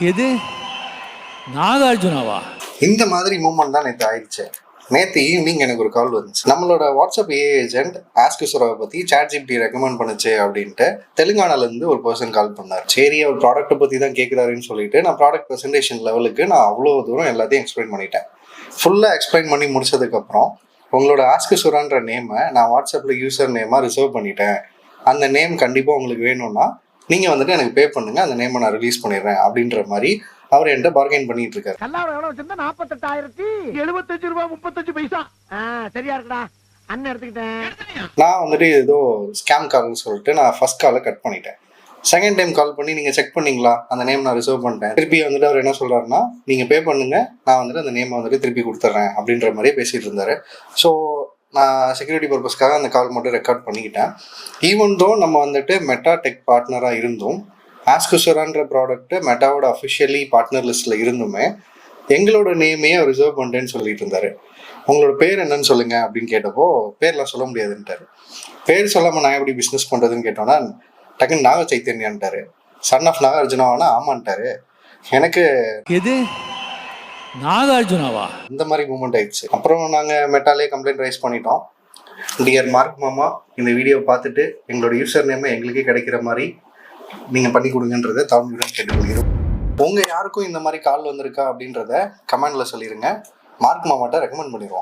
எது நாகார்ஜுனாவா? இந்த மாதிரி மூமெண்ட் தான் நேற்று ஆயிடுச்சு. நேற்று ஈவினிங் எனக்கு ஒரு கால் வந்துச்சு. நம்மளோட வாட்ஸ்அப் ஏஐ ஏஜென்ட் ஆஸ்கிசுராவை பற்றி சாட்ஜிபிடி ரெக்கமெண்ட் பண்ணுச்சு அப்படின்ட்டு தெலுங்கானாலேருந்து ஒரு பர்சன் கால் பண்ணார். சரி, அவர் ப்ராடக்ட்டை பற்றி தான் கேட்குறாருன்னு சொல்லிட்டு நான் ப்ராடக்ட் ப்ரெசன்டேஷன் லெவலுக்கு நான் அவ்வளோ தூரம் எல்லாத்தையும் எக்ஸ்பிளைன் பண்ணிட்டேன். ஃபுல்லாக எக்ஸ்பிளைன் பண்ணி முடிச்சதுக்கப்புறம் உங்களோட ஆஸ்கிசுரான்ற நேமை நான் வாட்ஸ்அப்பில் யூசர் நேமாக ரிசர்வ் பண்ணிட்டேன். அந்த நேம் கண்டிப்பாக உங்களுக்கு வேணும்னா நீங்கள் வந்துட்டு எனக்கு பே பண்ணுங்கள், அந்த நேமை நான் ரிலீஸ் பண்ணிடுறேன் அப்படின்ற மாதிரி அவர் என்கிட்ட பார்கெயின் பண்ணிட்டு இருக்காரு. 48,075 ரூபாய் 35 பைசா. சரியா இருக்குடா அண்ணன் எடுத்துக்கிட்டேன். நான் வந்துட்டு ஏதோ ஸ்கேம் கால்னு சொல்லிட்டு நான் ஃபர்ஸ்ட் காலை கட் பண்ணிட்டேன். செகண்ட் டைம் கால் பண்ணி நீங்கள் செக் பண்ணீங்களா, அந்த நேம் நான் ரிசர்வ் பண்ணிட்டேன். திருப்பி வந்துட்டு அவர் என்ன சொல்கிறாருன்னா, நீங்கள் பே பண்ணுங்க, நான் வந்துட்டு அந்த நேமை வந்துட்டு திருப்பி கொடுத்துட்றேன் அப்படின்ற மாதிரியே பேசிகிட்டு இருந்தார். ஸோ நான் செக்யூரிட்டி பர்பஸ்க்காக அந்த கால் மட்டும் ரெக்கார்ட் பண்ணிக்கிட்டேன். ஈவன் தோ நம்ம வந்துட்டு மெட்டா டெக் பார்ட்னராக இருந்தும் ஆஸ்கிசுரான்ற ப்ராடக்ட்டு மெட்டாவோட அஃபிஷியலி பார்ட்னர் லிஸ்ட்டில் இருந்துமே எங்களோட நேமையே அவர் ரிசர்வ் பண்ணிட்டேன்னு சொல்லிட்டு இருந்தார். உங்களோட பேர் என்னன்னு சொல்லுங்க அப்படின்னு கேட்டப்போ பேர்லாம் சொல்ல முடியாதுன்ட்டார். பேர் சொல்லாமல் நான் எப்படி பிஸ்னஸ் பண்ணுறதுன்னு கேட்டோன்னா டக்குன்னு நாக சைத்தன்யான்ட்டாரு. Son of நாகார்ஜுனாவானா ஆமான்ட்டாரு. எனக்கு எது நாகார்ஜுனாவா? இந்த மாதிரி மூமெண்ட் ஆயிடுச்சு. அப்புறம் நாங்கள் மெட்டாலே கம்ப்ளைண்ட் ரைஸ் பண்ணிட்டோம். டியர் மார்க் மாமா, இந்த வீடியோவை பார்த்துட்டு எங்களோட யூசர் நேமை எங்களுக்கே கிடைக்கிற மாதிரி நீங்கள் பண்ணி கொடுங்கன்றதை தாழ்மையுடன் கேட்டுக்கொள்கிறோம். உங்கள் யாருக்கும் இந்த மாதிரி கால் வந்திருக்கா அப்படின்றத கமெண்டில் சொல்லிடுங்க. மார்க் மாமாட்ட ரெக்கமெண்ட் பண்ணிடுவோம்.